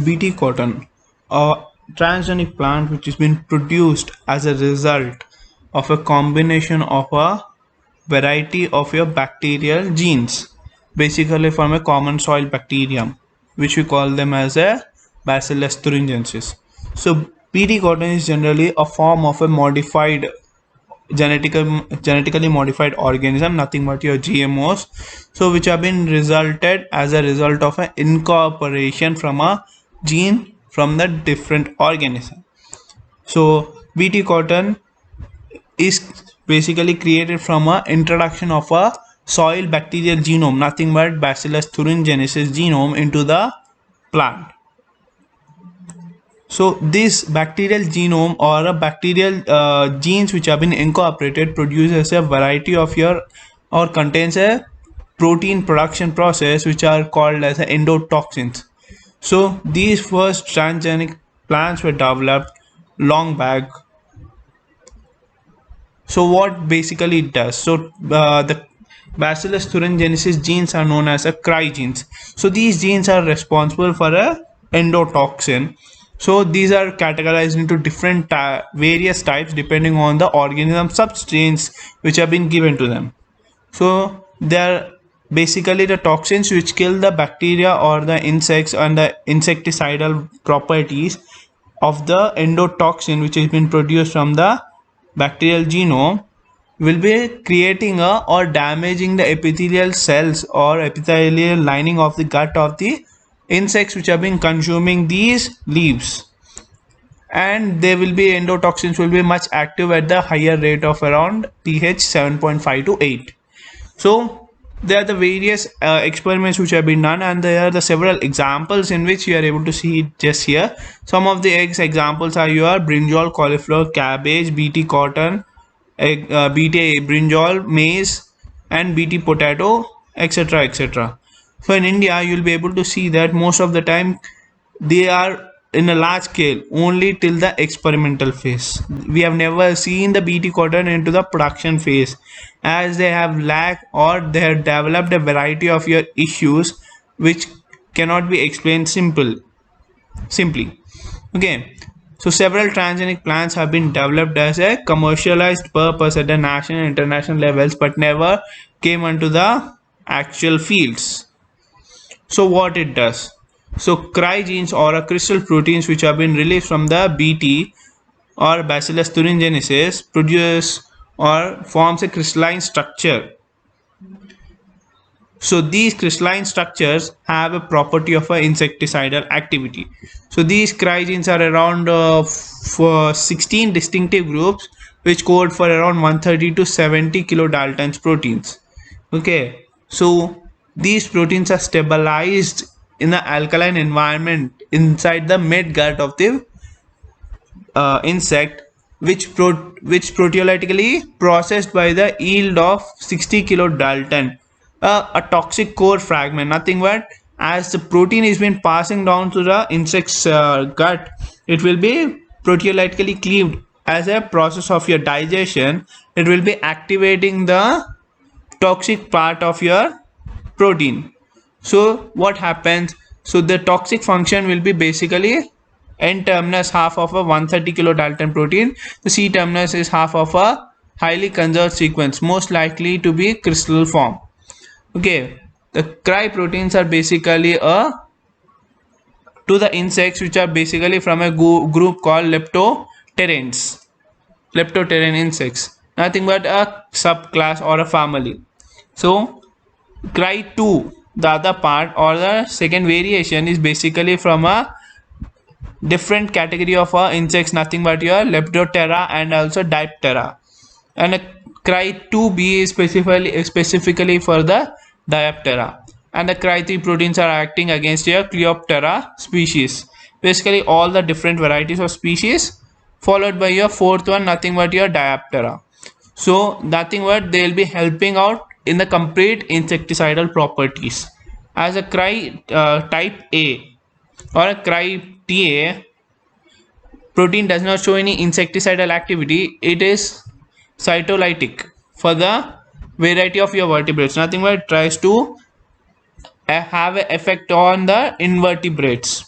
BT cotton, a transgenic plant which has been produced as a result of a combination of a variety of your bacterial genes, basically from a common soil bacterium, which we call them as a Bacillus thuringiensis. So BT cotton is generally a form of a modified genetically modified organism, nothing but your GMOs, so which have been resulted as a result of an incorporation from a gene from the different organism. So BT cotton is basically created from a introduction of a soil bacterial genome, nothing but Bacillus thuringiensis genome into the plant. So this bacterial genome or a bacterial genes which have been incorporated produces a variety of your or contains a protein production process which are called as endotoxins. So these first transgenic plants were developed long back. So what basically it does? So the Bacillus thuringiensis genes are known as a cry genes. So these genes are responsible for a endotoxin. So these are categorized into different various types depending on the organism substrains which have been given to them. So they are basically the toxins which kill the bacteria or the insects and the insecticidal properties of the endotoxin which has been produced from the bacterial genome will be creating or damaging the epithelial cells or epithelial lining of the gut of the insects which have been consuming these leaves, and they will be endotoxins will be much active at the higher rate of around pH 7.5 to 8. So there are the various experiments which have been done, and there are the several examples in which you are able to see it just here. Some of the examples are your brinjal, cauliflower, cabbage, BT cotton, BT brinjal, maize, and BT potato, etc., etc. So in India, you'll be able to see that most of the time they are in a large scale only till the experimental phase. We have never seen the BT cotton into the production phase, as they have lacked or they have developed a variety of your issues which cannot be explained simply. Okay, so several transgenic plants have been developed as a commercialized purpose at the national and international levels, but never came onto the actual fields. So what it does? So cry genes or a crystal proteins which have been released from the BT or Bacillus thuringiensis produce or forms a crystalline structure. So these crystalline structures have a property of an insecticidal activity. So these cry genes are around for 16 distinctive groups which code for around 130 to 70 kilodaltons proteins. Okay, so these proteins are stabilized in the alkaline environment inside the mid gut of the insect, which proteolytically processed by the yield of 60 kilodalton, a toxic core fragment, nothing but as the protein is been passing down to the insect's gut, it will be proteolytically cleaved as a process of your digestion. It will be activating the toxic part of your protein. So what happens? So the toxic function will be basically N terminus half of a 130 kilodalton protein. The C terminus is half of a highly conserved sequence, most likely to be crystal form. Okay, the cry proteins are basically a to the insects which are basically from a group called leptopteran insects, nothing but a subclass or a family. So cry 2, the other part or the second variation, is basically from a different category of insects, nothing but your Lepidoptera and also Diptera, and a cry 2b is specifically for the Diaptera, and the cry 3 proteins are acting against your Cleoptera species, basically all the different varieties of species, followed by your fourth one, nothing but your Diaptera. So nothing but they will be helping out in the complete insecticidal properties. As a cry type A or a cry TA, protein does not show any insecticidal activity. It is cytolytic for the variety of your vertebrates, nothing but it tries to have an effect on the invertebrates.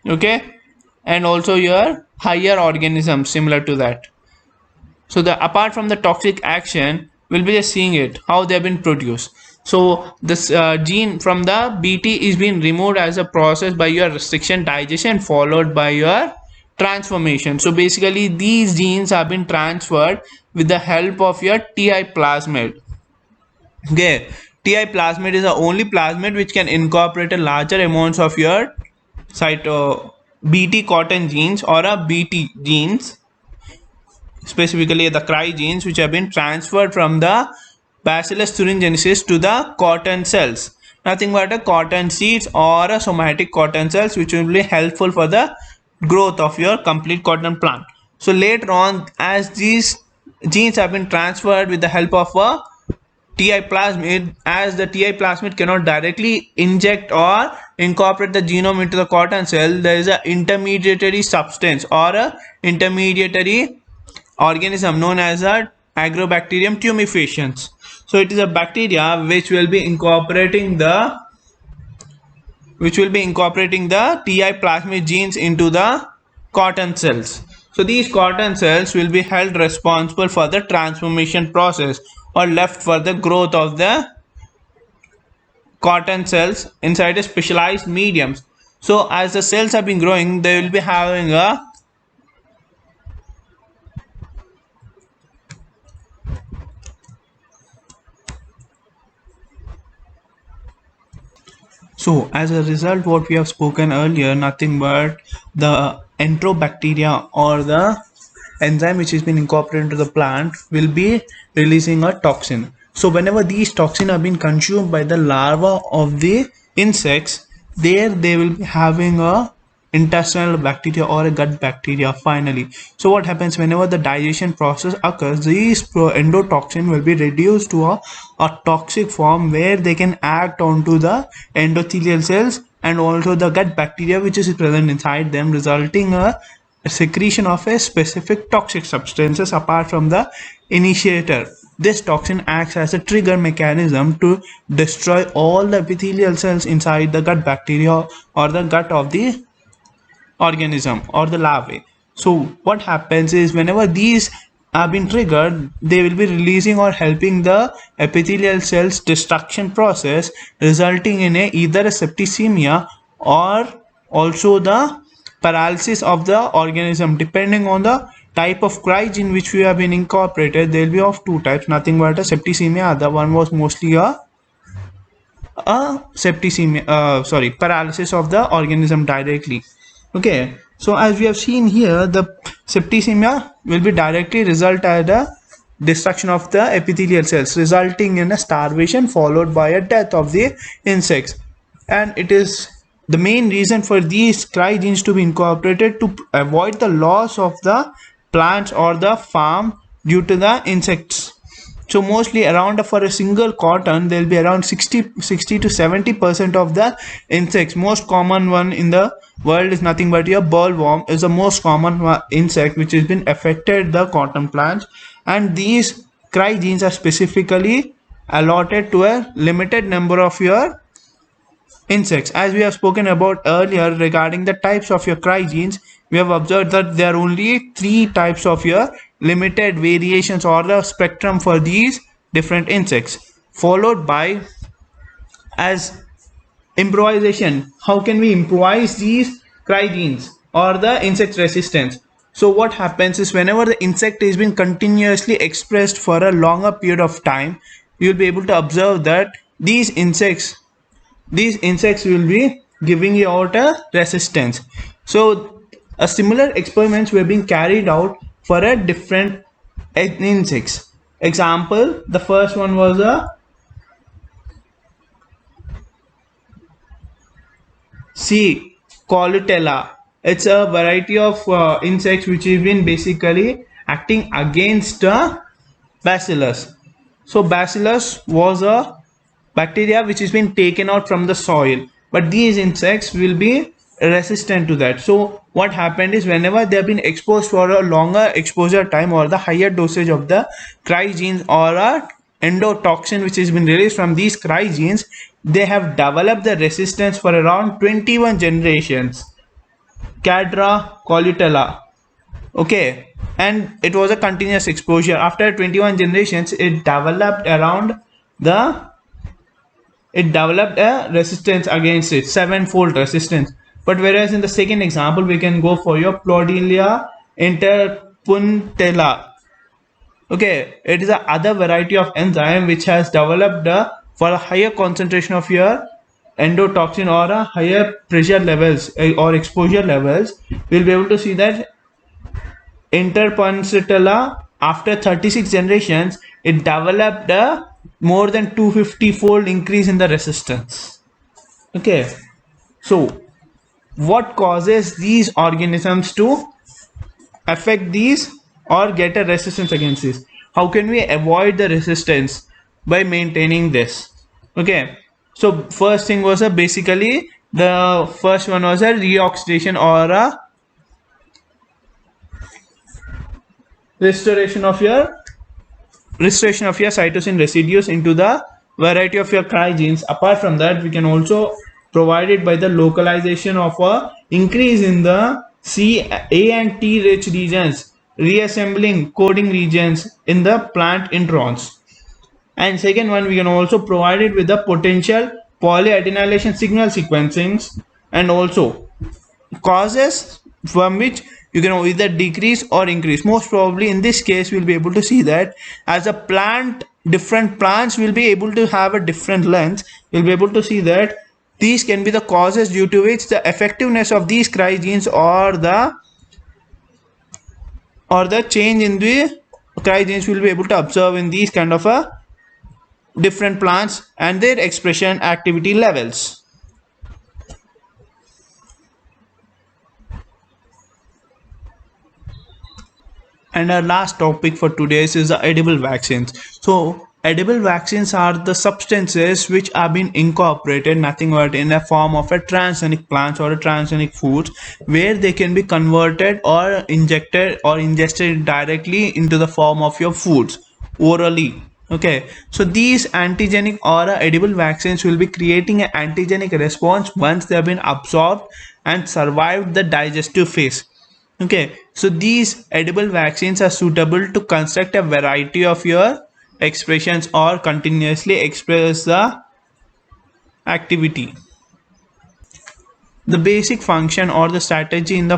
okay, and also your higher organisms similar to that. So the apart from the toxic action, we'll be just seeing it how they have been produced. So this gene from the bt is being removed as a process by your restriction digestion followed by your transformation. So basically these genes have been transferred with the help of your ti plasmid. Okay, ti plasmid is the only plasmid which can incorporate a larger amounts of your bt cotton genes or a bt genes, specifically the cry genes, which have been transferred from the bacillus thuringiensis to the cotton cells, nothing but a cotton seeds or a somatic cotton cells, which will be helpful for the growth of your complete cotton plant. So later on, as these genes have been transferred with the help of a TI plasmid, as the TI plasmid cannot directly inject or incorporate the genome into the cotton cell, there is an intermediary substance or a intermediary organism known as a Agrobacterium tumefaciens. So it is a bacteria which will be incorporating the TI plasmid genes into the cotton cells. So these cotton cells will be held responsible for the transformation process or left for the growth of the cotton cells inside a specialized mediums. So as the cells have been growing, they will be having a So as a result, what we have spoken earlier, nothing but the enterobacteria or the enzyme which has been incorporated into the plant will be releasing a toxin. So whenever these toxins are being consumed by the larva of the insects, there they will be having a intestinal bacteria or a gut bacteria finally. So what happens whenever the digestion process occurs, these endotoxin will be reduced to a toxic form where they can act onto the endothelial cells and also the gut bacteria which is present inside them, resulting a secretion of a specific toxic substances apart from the initiator. This toxin acts as a trigger mechanism to destroy all the epithelial cells inside the gut bacteria or the gut of the organism or the larvae. So what happens is whenever these have been triggered, they will be releasing or helping the epithelial cells destruction process, resulting in either a septicemia or also the paralysis of the organism. Depending on the type of crygene which we have been incorporated, they will be of two types, nothing but a septicemia. Other one was mostly a septicemia, paralysis of the organism directly. Okay, so as we have seen here, the septicemia will be directly result at the destruction of the epithelial cells, resulting in a starvation followed by a death of the insects. And it is the main reason for these cry genes to be incorporated to avoid the loss of the plants or the farm due to the insects. So mostly around for a single cotton, there will be around 60 to 70% of the insects. Most common one in the world is nothing but your bollworm is the most common insect which has been affected the cotton plants, and these cry genes are specifically allotted to a limited number of your insects. As we have spoken about earlier regarding the types of your cry genes, we have observed that there are only three types of your limited variations or the spectrum for these different insects, followed by as improvisation. How can we improvise these cry genes or the insect resistance? So what happens is whenever the insect is being continuously expressed for a longer period of time, you will be able to observe that these insects will be giving you out a resistance. So a similar experiments were being carried out for a different insects. Example, the first one was a C. Colutella. It's a variety of insects which have been basically acting against bacillus. So bacillus was a bacteria which has been taken out from the soil, but these insects will be resistant to that. So what happened is whenever they have been exposed for a longer exposure time or the higher dosage of the cry genes or a endotoxin which has been released from these cry genes, they have developed the resistance for around 21 generations. Cadra colutella. Okay, and it was a continuous exposure. After 21 generations, the it developed a resistance against it, sevenfold resistance. But whereas in the second example, we can go for your Plodilia interpunctella. Okay, it is a other variety of enzyme which has developed for a higher concentration of your endotoxin or a higher pressure levels or exposure levels. We'll be able to see that interpunctella after 36 generations it developed a more than 250 fold increase in the resistance. Okay, so what causes these organisms to affect these or get a resistance against this? How can we avoid the resistance by maintaining this? Okay, so first thing was a basically the first one was a reoxidation or a restoration of your cytosine residues into the variety of your cry genes. Apart from that, we can also provide it by the localization of a increase in the C, A and T rich regions, reassembling coding regions in the plant introns. And second one, we can also provide it with the potential polyadenylation signal sequencings and also causes from which you can either decrease or increase. Most probably in this case we'll be able to see that as a plant, different plants will be able to have a different length. You'll be able to see that these can be the causes due to which the effectiveness of these cry genes or the change in the cry genes will be able to observe in these kind of a different plants and their expression activity levels. And our last topic for today's is the edible vaccines. So edible vaccines are the substances which are being incorporated nothing but in a form of a transgenic plants or a transgenic foods where they can be converted or injected or ingested directly into the form of your foods orally. Okay, so these antigenic or edible vaccines will be creating an antigenic response once they have been absorbed and survived the digestive phase. Okay, so these edible vaccines are suitable to construct a variety of your expressions or continuously express the activity. The basic function or the strategy in the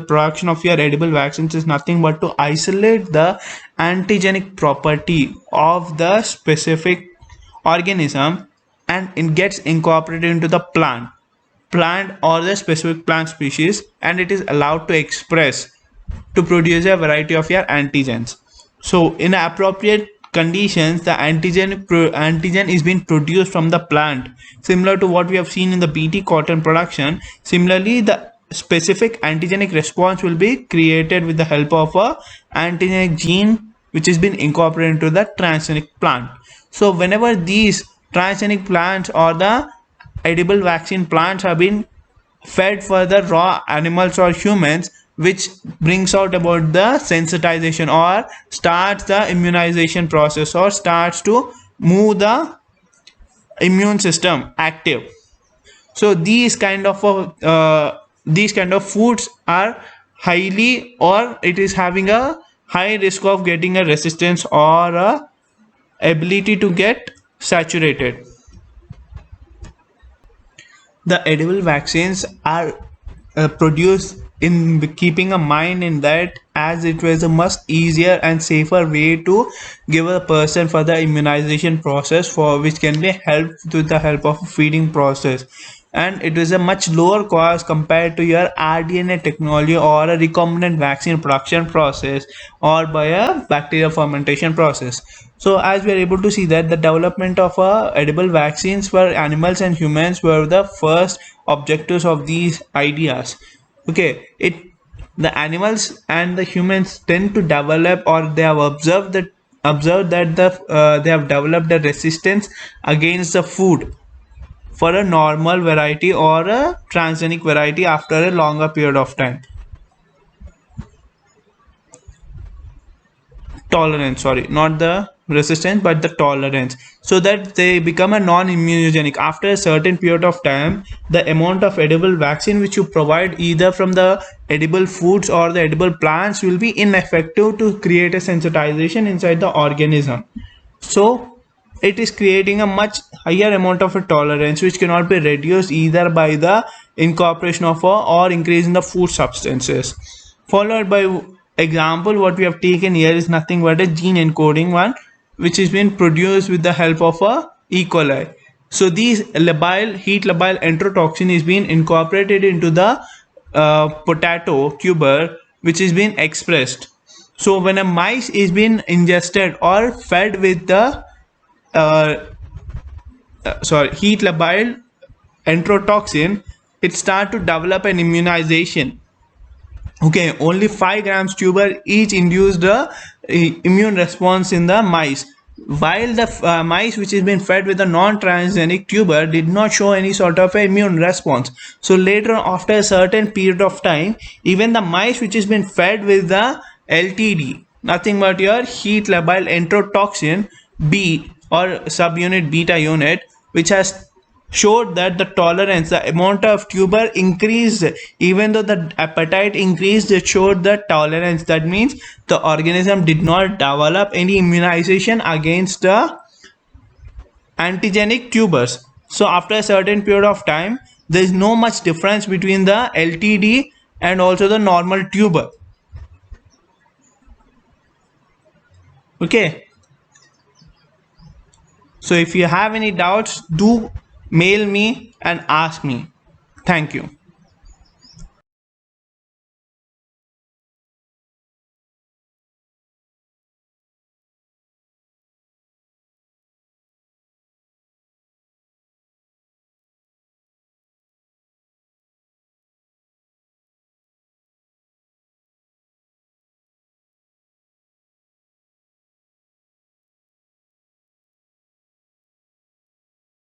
production of your edible vaccines is nothing but to isolate the antigenic property of the specific organism and it gets incorporated into the plant or the specific plant species and it is allowed to express to produce a variety of your antigens. So in appropriate conditions the antigen is being produced from the plant similar to what we have seen in the bt cotton production. Similarly the specific antigenic response will be created with the help of a antigenic gene which has been incorporated into the transgenic plant. So whenever these transgenic plants or the edible vaccine plants have been fed for the raw animals or humans which brings out about the sensitization or starts the immunization process or starts to move the immune system active. So these kind of foods are highly or it is having a high risk of getting a resistance or a ability to get saturated. The edible vaccines are produced in keeping a mind in that as it was a much easier and safer way to give a person for the immunization process for which can be helped with the help of feeding process and it is a much lower cost compared to your rDNA technology or a recombinant vaccine production process or by a bacterial fermentation process. So as we are able to see that the development of edible vaccines for animals and humans were the first objectives of these ideas. Okay, the animals and the humans tend to develop or they have observed that they have developed a resistance against the food for a normal variety or a transgenic variety after a longer period of time. Tolerance, sorry, not the resistance but the tolerance, so that they become a non-immunogenic. After a certain period of time, the amount of edible vaccine which you provide either from the edible foods or the edible plants will be ineffective to create a sensitization inside the organism. So it is creating a much higher amount of a tolerance which cannot be reduced either by the incorporation of or increase in the food substances. Followed by example, what we have taken here is nothing but a gene encoding one which has been produced with the help of a E. coli. So these labile heat labile enterotoxin is being incorporated into the potato tuber which is being expressed. So when a mice is being ingested or fed with the heat labile enterotoxin, it start to develop an immunization. Okay, only 5 grams tuber each induced a immune response in the mice, while the mice which has been fed with a non-transgenic tuber did not show any sort of immune response. So later on, after a certain period of time, even the mice which has been fed with the LTD, nothing but your heat labile enterotoxin B or subunit beta unit, which has showed that the tolerance, the amount of tuber increased. Even though the appetite increased, it showed the tolerance. That means the organism did not develop any immunization against the antigenic tubers. So after a certain period of time, there is no much difference between the LTD and also the normal tuber. Okay, so if you have any doubts, do mail me and ask me. Thank you.